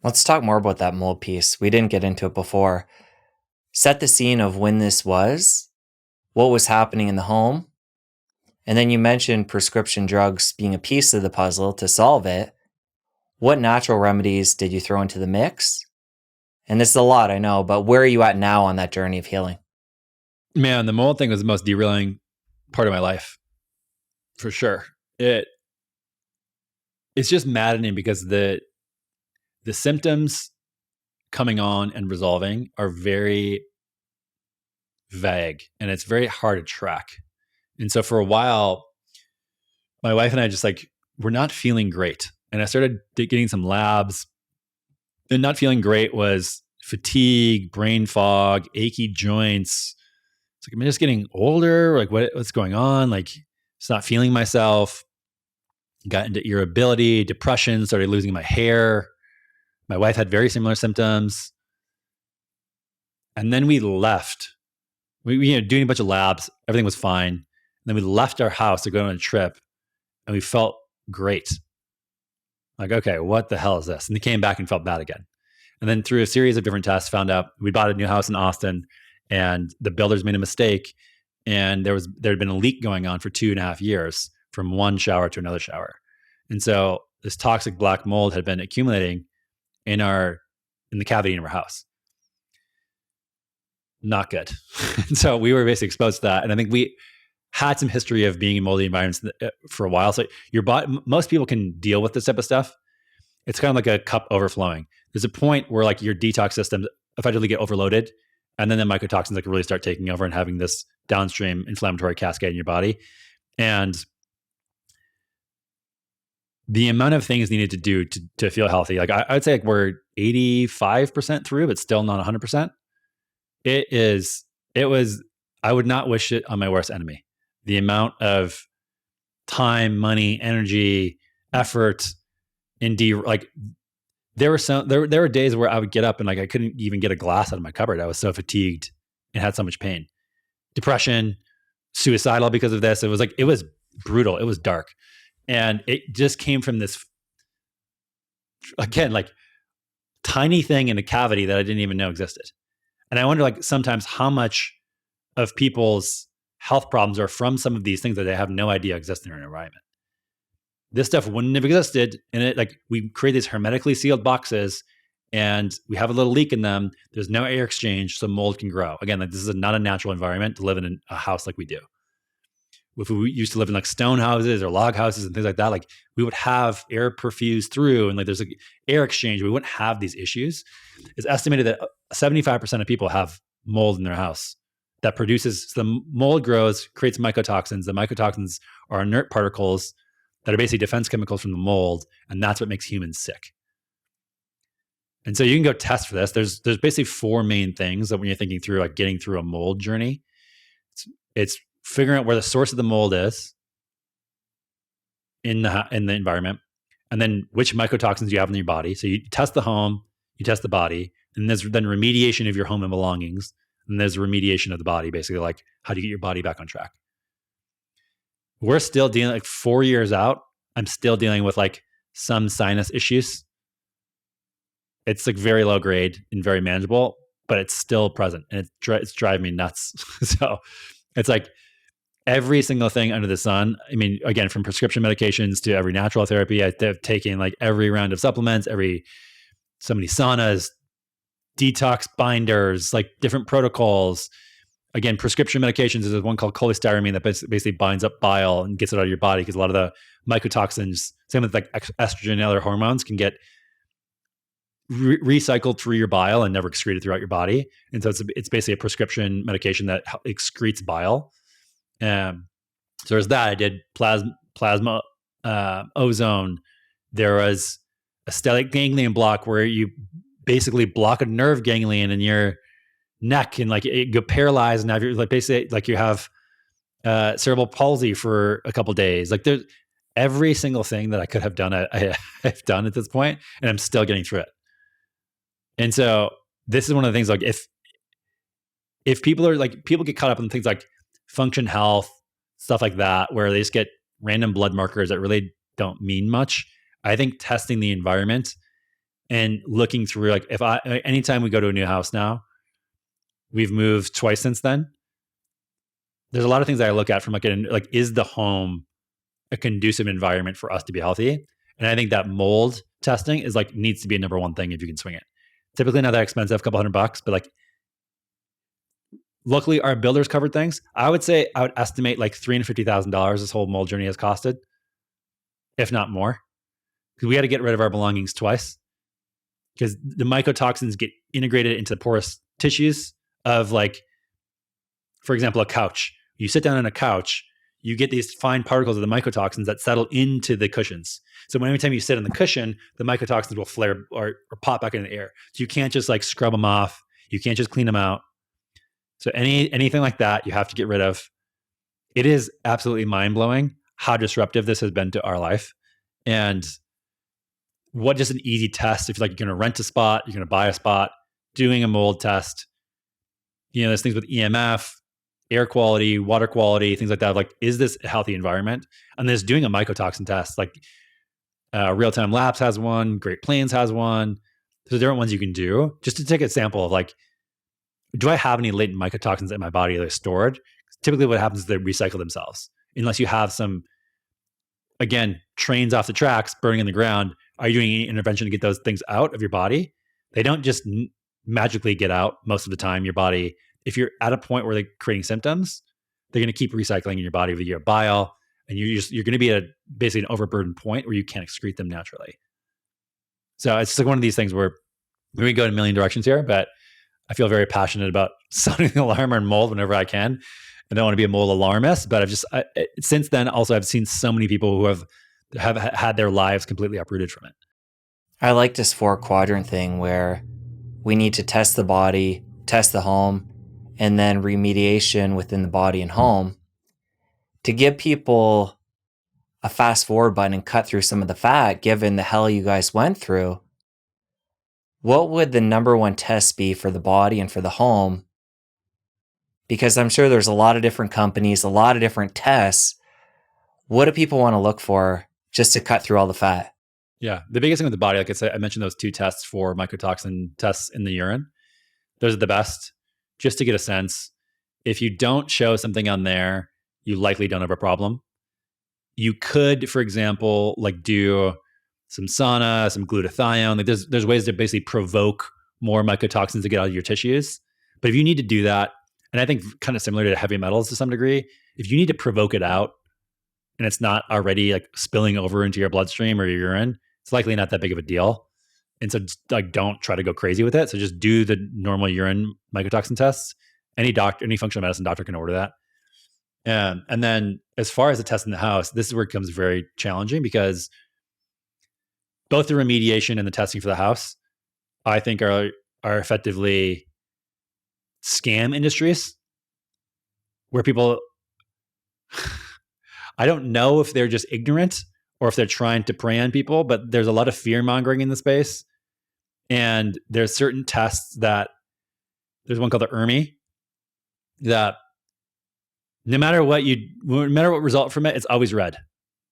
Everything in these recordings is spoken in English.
Let's talk more about that mold piece. We didn't get into it before. Set the scene of when this was, what was happening in the home, and then you mentioned prescription drugs being a piece of the puzzle to solve it. What natural remedies did you throw into the mix? And this is a lot, I know, but where are you at now on that journey of healing? Man, the mold thing was the most derailing part of my life, for sure. It's just maddening because the symptoms coming on and resolving are very vague, and it's very hard to track. And so for a while, my wife and I just we're not feeling great. And I started getting some labs, and not feeling great was fatigue, brain fog, achy joints. It's like, am I just getting older? Like what's going on? Like, just not feeling myself. Got into irritability, depression, started losing my hair. My wife had very similar symptoms. And then we left. We doing a bunch of labs. Everything was fine. And then we left our house to go on a trip, and we felt great. Like, okay, what the hell is this? And we came back and felt bad again. And then through a series of different tests, found out we bought a new house in Austin, and the builders made a mistake. And there had been a leak going on for 2.5 years from one shower to another shower. And so this toxic black mold had been accumulating in the cavity in our house. Not good. And so we were basically exposed to that. And I think we had some history of being in moldy environments for a while. So your body, most people can deal with this type of stuff. It's kind of like a cup overflowing. There's a point where your detox systems effectively get overloaded, and then the mycotoxins really start taking over and having this downstream inflammatory cascade in your body. And the amount of things needed to do to feel healthy, I'd say we're 85% through, but still not 100%. I would not wish it on my worst enemy. The amount of time, money, energy, effort, there were days where I would get up and I couldn't even get a glass out of my cupboard. I was so fatigued and had so much pain, depression, suicidal because of this. It was brutal. It was dark. And it just came from this, again, tiny thing in a cavity that I didn't even know existed. And I wonder sometimes how much of people's health problems are from some of these things that they have no idea exist in their environment. This stuff wouldn't have existed. And we create these hermetically sealed boxes, and we have a little leak in them. There's no air exchange, so mold can grow. Again, this is not a natural environment to live in a house like we do. If we used to live in stone houses or log houses and things like that, we would have air perfused through, and there's air exchange. We wouldn't have these issues. It's estimated that 75% of people have mold in their house that produces, so the mold grows, creates mycotoxins. The mycotoxins are inert particles that are basically defense chemicals from the mold, and that's what makes humans sick. And so you can go test for this. There's basically 4 main things that when you're thinking through getting through a mold journey, it's figuring out where the source of the mold is in the environment, and then which mycotoxins you have in your body. So you test the home, you test the body, and there's then remediation of your home and belongings, and there's remediation of the body, basically how do you get your body back on track. We're still dealing 4 years out. I'm still dealing with some sinus issues. It's very low grade and very manageable, but it's still present, and it's driving me nuts. So it's every single thing under the sun. I mean, again, from prescription medications to every natural therapy, I've taken every round of supplements, so many saunas, detox binders, different protocols. Again, prescription medications, there's one called cholestyramine that basically binds up bile and gets it out of your body, because a lot of the mycotoxins, same with estrogen and other hormones, can get recycled through your bile and never excreted throughout your body. And so it's basically a prescription medication that excretes bile. So there's that. I did plasma ozone. There was a stellate ganglion block where you basically block a nerve ganglion in your neck, and it get paralyzed, and now you're basically you have cerebral palsy for a couple of days. There's every single thing that I could have done, I've done at this point, and I'm still getting through it. And so this is one of the things if people get caught up in things function health, stuff like that, where they just get random blood markers that really don't mean much. I think testing the environment and looking through, like, anytime we go to a new house now, we've moved twice since then. There's a lot of things that I look at from like, is the home a conducive environment for us to be healthy? And I think that mold testing is like, needs to be a number one thing if you can swing it. Typically not that expensive, a couple $100, but like, luckily our builders covered things. I would estimate like $350,000 this whole mold journey has costed, if not more, because we had to get rid of our belongings twice because the mycotoxins get integrated into the porous tissues of, like, for example, a couch. You sit down on a couch, you get these fine particles of the mycotoxins that settle into the cushions. So every time you sit on the cushion, the mycotoxins will flare or pop back in the air. So you can't just like scrub them off. You can't just clean them out. So anything like that, you have to get rid of. It is absolutely mind-blowing how disruptive this has been to our life. And what just an easy test, if you're going to rent a spot, you're going to buy a spot, doing a mold test. There's things with EMF, air quality, water quality, things like that. Like, is this a healthy environment? And there's doing a mycotoxin test. Like, Real Time Labs has one, Great Plains has one. There's different ones you can do just to take a sample of, like, do I have any latent mycotoxins in my body that are stored? Typically what happens is they recycle themselves. Unless you have some, again, trains off the tracks burning in the ground, are you doing any intervention to get those things out of your body? They don't just magically get out most of the time. Your body, if you're at a point where they're creating symptoms, they're going to keep recycling in your body via bile, and you're going to be at basically an overburdened point where you can't excrete them naturally. So it's like one of these things where we go in a million directions here, but I feel very passionate about sounding the alarm on mold whenever I can. I don't want to be a mold alarmist, but since then also I've seen so many people who have had their lives completely uprooted from it. I like this 4-quadrant thing where we need to test the body, test the home, and then remediation within the body and home to give people a fast forward button and cut through some of the fat, given the hell you guys went through. What would the number one test be for the body and for the home? Because I'm sure there's a lot of different companies, a lot of different tests. What do people want to look for just to cut through all the fat? Yeah. The biggest thing with the body, like I said, I mentioned those 2 tests for mycotoxin tests in the urine. Those are the best, just to get a sense. If you don't show something on there, you likely don't have a problem. You could, for example, like do some sauna, some glutathione. Like there's ways to basically provoke more mycotoxins to get out of your tissues. But if you need to do that, and I think kind of similar to heavy metals to some degree, if you need to provoke it out and it's not already like spilling over into your bloodstream or your urine, it's likely not that big of a deal. And so just, like, don't try to go crazy with it. So just do the normal urine mycotoxin tests. Any functional medicine doctor can order that. And then as far as the test in the house, this is where it becomes very challenging because both the remediation and the testing for the house, I think are effectively scam industries where people, I don't know if they're just ignorant or if they're trying to prey on people, but there's a lot of fear mongering in the space. And there's certain tests there's one called the ERMI that no matter what result from it, it's always red.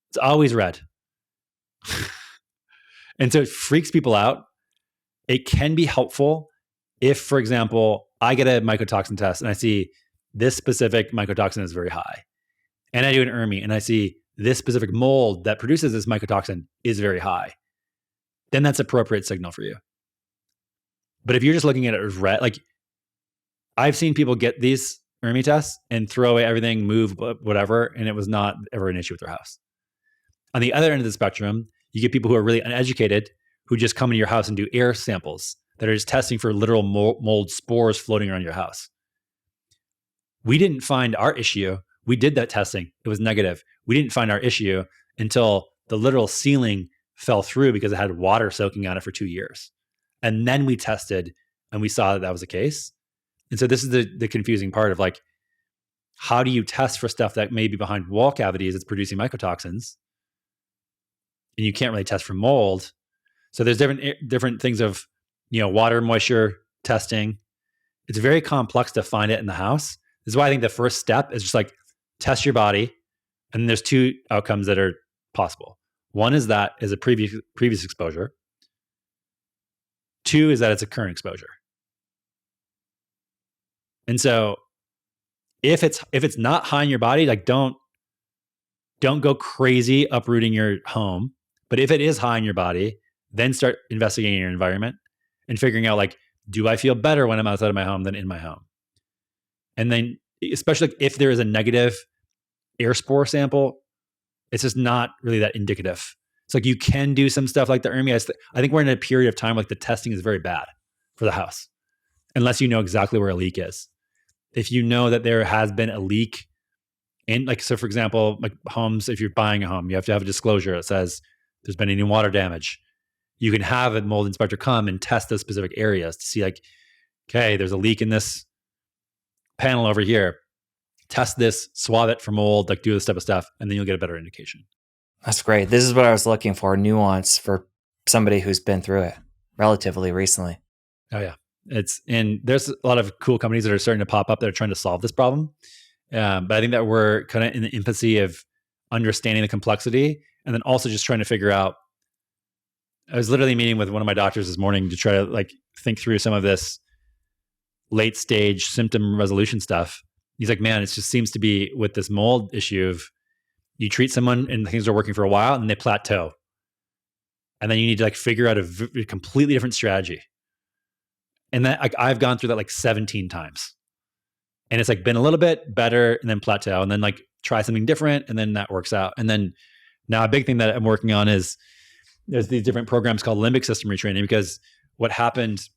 It's always red. And so it freaks people out. It can be helpful if, for example, I get a mycotoxin test and I see this specific mycotoxin is very high. And I do an ERMI and I see this specific mold that produces this mycotoxin is very high. Then that's appropriate signal for you. But if you're just looking at it as red, like I've seen people get these ERMI tests and throw away everything, move whatever, and it was not ever an issue with their house. On the other end of the spectrum, you get people who are really uneducated who just come into your house and do air samples that are just testing for literal mold spores floating around your house. We didn't find our issue. We did that testing. It was negative. We didn't find our issue until the literal ceiling fell through because it had water soaking on it for 2 years. And then we tested and we saw that was the case. And so this is the confusing part of, like, how do you test for stuff that may be behind wall cavities that's producing mycotoxins? And you can't really test for mold. So there's different things of, water moisture testing. It's very complex to find it in the house. This is why I think the first step is just like test your body. And there's 2 outcomes that are possible. One is a previous exposure. 2 is that it's a current exposure. And so if it's not high in your body, like don't go crazy uprooting your home. But if it is high in your body, then start investigating your environment and figuring out, like, do I feel better when I'm outside of my home than in my home? And then, especially if there is a negative air spore sample, it's just not really that indicative. It's like you can do some stuff like the ERMI. I think we're in a period of time like the testing is very bad for the house, unless you know exactly where a leak is. If you know that there has been a leak in, like, so for example, like homes, if you're buying a home, you have to have a disclosure that says there's been any water damage. You can have a mold inspector come and test those specific areas to see, like, okay, there's a leak in this panel over here. Test this, swab it for mold, like do this type of stuff, and then you'll get a better indication. That's great. This is what I was looking for, nuance for somebody who's been through it relatively recently. Oh yeah. And there's a lot of cool companies that are starting to pop up that are trying to solve this problem. But I think that we're kind of in the infancy of understanding the complexity, and then also just trying to figure out. I was literally meeting with one of my doctors this morning to try to like think through some of this late stage symptom resolution stuff. He's like, man, it just seems to be with this mold issue of you treat someone and things are working for a while and they plateau. And then you need to like figure out a completely different strategy. And that I've gone through that like 17 times. And it's like been a little bit better and then plateau and then like try something different and then that works out. And then now a big thing that I'm working on is there's these different programs called limbic system retraining, because what happened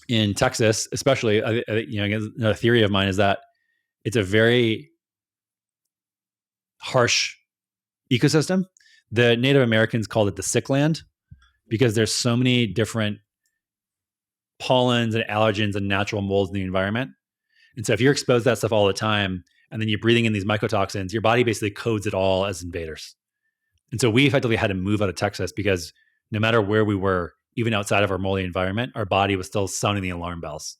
in Texas, especially, another theory of mine is that it's a very harsh ecosystem. The Native Americans called it the sick land because there's so many different pollens and allergens and natural molds in the environment. And so if you're exposed to that stuff all the time, and then you're breathing in these mycotoxins, your body basically codes it all as invaders. And so we effectively had to move out of Texas because no matter where we were, even outside of our moldy environment, our body was still sounding the alarm bells.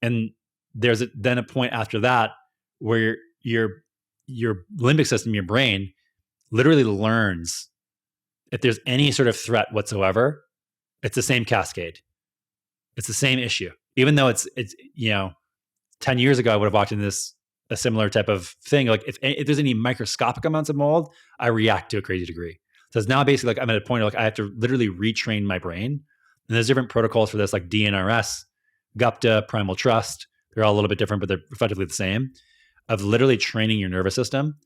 And there's then a point after that where your limbic system, your brain, literally learns if there's any sort of threat whatsoever, it's the same cascade. It's the same issue. Even though it's 10 years ago, I would have walked into a similar type of thing. Like if there's any microscopic amounts of mold, I react to a crazy degree. So it's now basically like I'm at a point where like I have to literally retrain my brain. And there's different protocols for this, like DNRS, Gupta, Primal Trust. They're all a little bit different, but they're effectively the same, of literally training your nervous system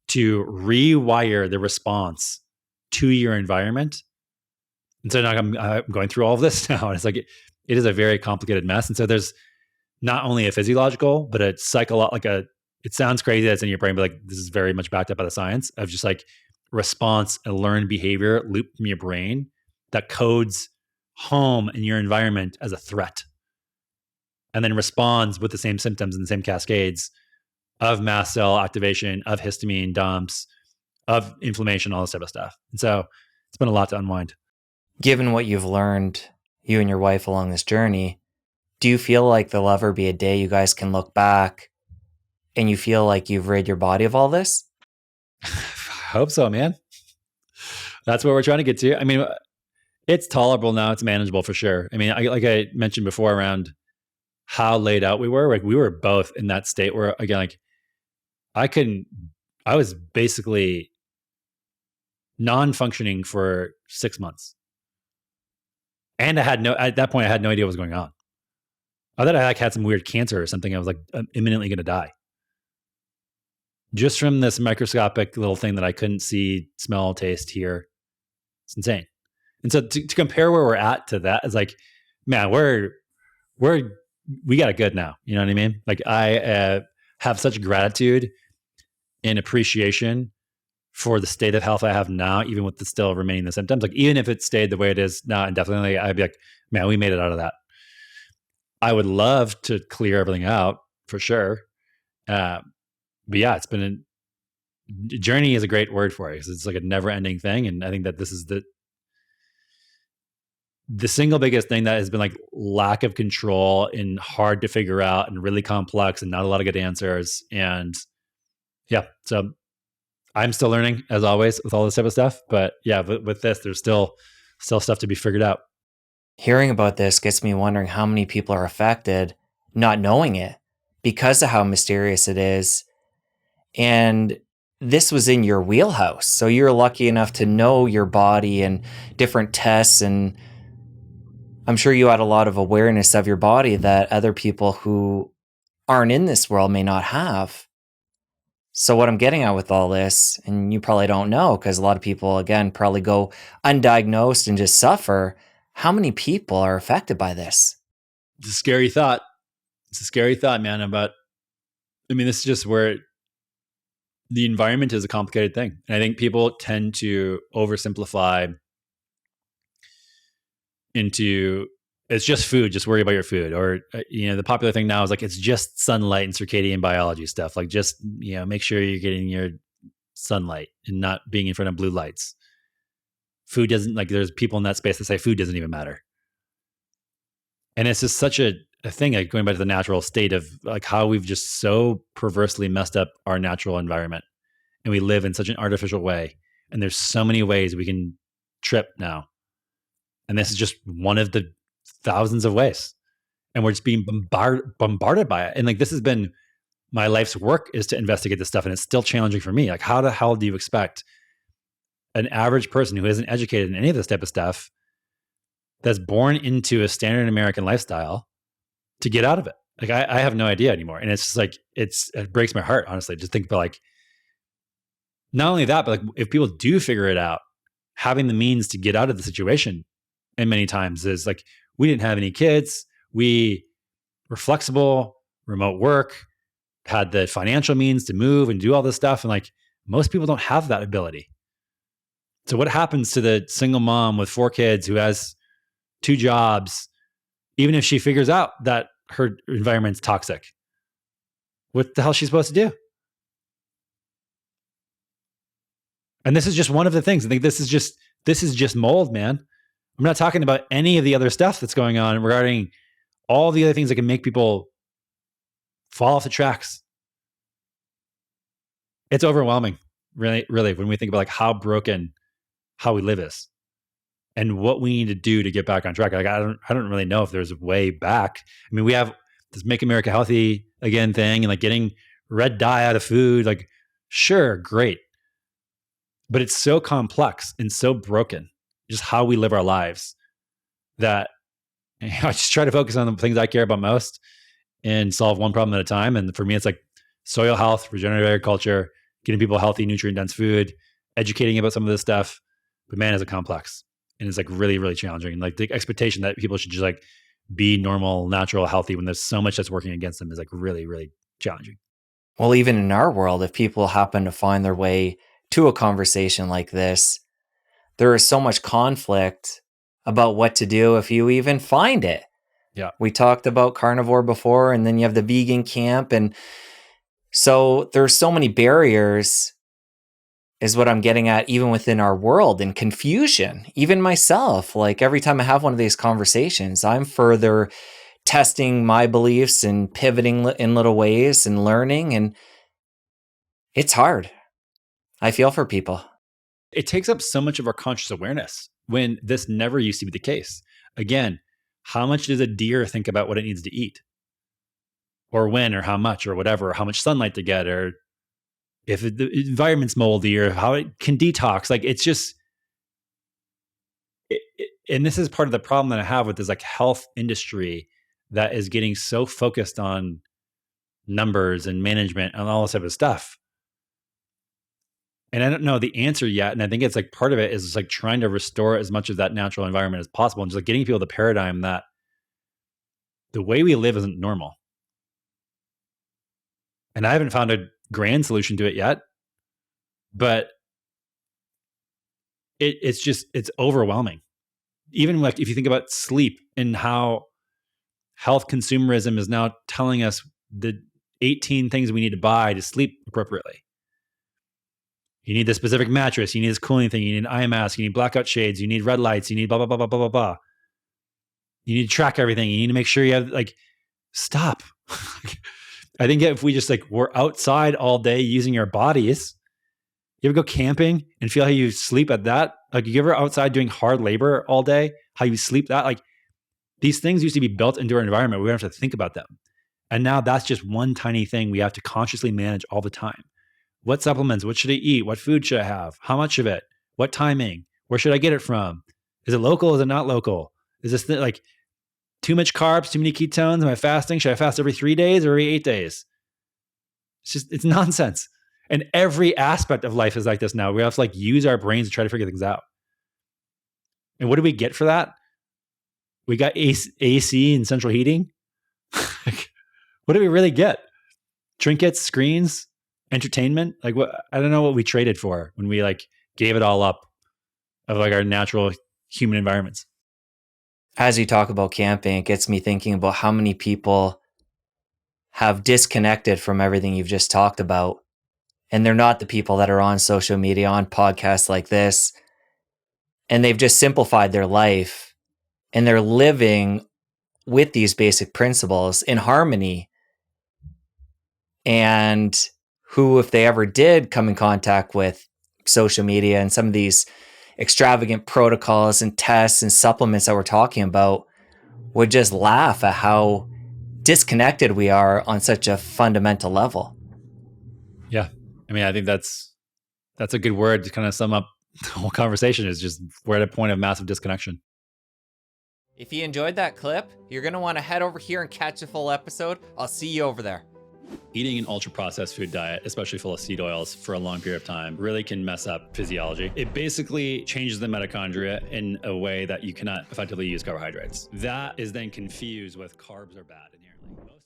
to rewire the response to your environment. And so now I'm going through all of this now. And it's like, it is a very complicated mess. And so there's not only a physiological, but a psychological, it sounds crazy that it's in your brain, but like this is very much backed up by the science of just like response and learned behavior loop from your brain that codes home and your environment as a threat. And then responds with the same symptoms and the same cascades of mast cell activation, of histamine dumps, of inflammation, all this type of stuff. And so it's been a lot to unwind. Given what you've learned, you and your wife along this journey, do you feel like there'll ever be a day you guys can look back and you feel like you've rid your body of all this? I hope so, man. That's what we're trying to get to. I mean, it's tolerable now. It's manageable for sure. I mean, like I mentioned before around how laid out we were, like we were both in that state where, again, like I was basically non-functioning for 6 months. And at that point, I had no idea what was going on. I thought I like had some weird cancer or something. I was like, I'm imminently going to die. Just from this microscopic little thing that I couldn't see, smell, taste, hear. It's insane. And so to compare where we're at to that is like, man, we got it good now. You know what I mean? Like I have such gratitude and appreciation for the state of health I have now, even with the still remaining the symptoms. Like even if it stayed the way it is now indefinitely, I'd be like, man, we made it out of that. I would love to clear everything out for sure. But yeah, it's been journey is a great word for it because it's like a never ending thing. And I think that this is the single biggest thing that has been like lack of control and hard to figure out and really complex and not a lot of good answers. And yeah, so I'm still learning as always with all this type of stuff. But yeah, with this, there's still Still stuff to be figured out. Hearing about this gets me wondering how many people are affected not knowing it because of how mysterious it is. And this was in your wheelhouse. So you're lucky enough to know your body and different tests. And I'm sure you had a lot of awareness of your body that other people who aren't in this world may not have. So what I'm getting at with all this, and you probably don't know because a lot of people, again, probably go undiagnosed and just suffer. How many people are affected by this? It's a scary thought. It's a scary thought, man. This is just where the environment is a complicated thing. And I think people tend to oversimplify into it's just food, just worry about your food. Or, the popular thing now is like, it's just sunlight and circadian biology stuff. Like just, make sure you're getting your sunlight and not being in front of blue lights. Food doesn't, like there's people in that space that say food doesn't even matter. And it's just such a thing, like going back to the natural state of like how we've just so perversely messed up our natural environment. And we live in such an artificial way. And there's so many ways we can trip now. And this is just one of the thousands of ways. And we're just being bombarded by it. And like, this has been my life's work, is to investigate this stuff. And it's still challenging for me. Like, how the hell do you expect an average person who isn't educated in any of this type of stuff, that's born into a standard American lifestyle, to get out of it? Like, I have no idea anymore. And it's just like, it breaks my heart, honestly, just think about like, not only that, but like if people do figure it out, having the means to get out of the situation. And many times is like, we didn't have any kids. We were flexible, remote work, had the financial means to move and do all this stuff. And like, most people don't have that ability. So what happens to the single mom with 4 kids who has 2 jobs, even if she figures out that her environment's toxic? What the hell is she supposed to do? And this is just one of the things. I think this is just mold, man. I'm not talking about any of the other stuff that's going on regarding all the other things that can make people fall off the tracks. It's overwhelming, really, really, when we think about like how broken how we live is and what we need to do to get back on track. Like, I don't really know if there's a way back. I mean, we have this Make America Healthy Again thing and like getting red dye out of food. Like, sure, great. But it's so complex and so broken, just how we live our lives, that I just try to focus on the things I care about most and solve one problem at a time. And for me, it's like soil health, regenerative agriculture, getting people healthy, nutrient-dense food, educating about some of this stuff. But man, is it complex. And it's like really, really challenging. And like the expectation that people should just like be normal, natural, healthy when there's so much that's working against them is like really, really challenging. Well, even in our world, if people happen to find their way to a conversation like this, there is so much conflict about what to do if you even find it. Yeah. We talked about carnivore before, and then you have the vegan camp. And so there's so many barriers, is what I'm getting at, even within our world, and confusion. Even myself, like every time I have one of these conversations, I'm further testing my beliefs and pivoting in little ways and learning. And it's hard. I feel for people. It takes up so much of our conscious awareness when this never used to be the case. Again, how much does a deer think about what it needs to eat? Or when, or how much, or whatever, or how much sunlight to get, or if the environment's moldy, or how it can detox. Like, it's just, and this is part of the problem that I have with this like health industry that is getting so focused on numbers and management and all this type of stuff. And I don't know the answer yet. And I think it's like part of it is like trying to restore as much of that natural environment as possible, and just like getting people the paradigm that the way we live isn't normal. And I haven't found a grand solution to it yet, but it's overwhelming. Even like if you think about sleep and how health consumerism is now telling us the 18 things we need to buy to sleep appropriately. You need this specific mattress. You need this cooling thing. You need an eye mask. You need blackout shades. You need red lights. You need blah, blah, blah, blah, blah, blah, blah. You need to track everything. You need to make sure you have like, stop. I think if we just like, we're outside all day using our bodies, you ever go camping and feel how you sleep at that Like you ever outside doing hard labor all day, how you sleep that, like these things used to be built into our environment. We don't have to think about them. And now that's just one tiny thing we have to consciously manage all the time. What supplements? What should I eat? What food should I have? How much of it? What timing? Where should I get it from? Is it local? Is it not local? Is this like too much carbs, too many ketones? Am I fasting? Should I fast every 3 days or every 8 days? It's nonsense. And every aspect of life is like this now. We have to like use our brains to try to figure things out. And what do we get for that? We got AC and central heating. What do we really get? Trinkets, screens, entertainment? Like what? I don't know what we traded for when we like gave it all up of like our natural human environments. As you talk about camping, it gets me thinking about how many people have disconnected from everything you've just talked about. And they're not the people that are on social media, on podcasts like this. And they've just simplified their life and they're living with these basic principles in harmony. And who, if they ever did come in contact with social media and some of these extravagant protocols and tests and supplements that we're talking about, would just laugh at how disconnected we are on such a fundamental level. Yeah. I mean, I think that's a good word to kind of sum up the whole conversation, is just we're at a point of massive disconnection. If you enjoyed that clip, you're going to want to head over here and catch a full episode. I'll see you over there. Eating an ultra-processed food diet, especially full of seed oils for a long period of time, really can mess up physiology. It basically changes the mitochondria in a way that you cannot effectively use carbohydrates. That is then confused with carbs are bad inherently.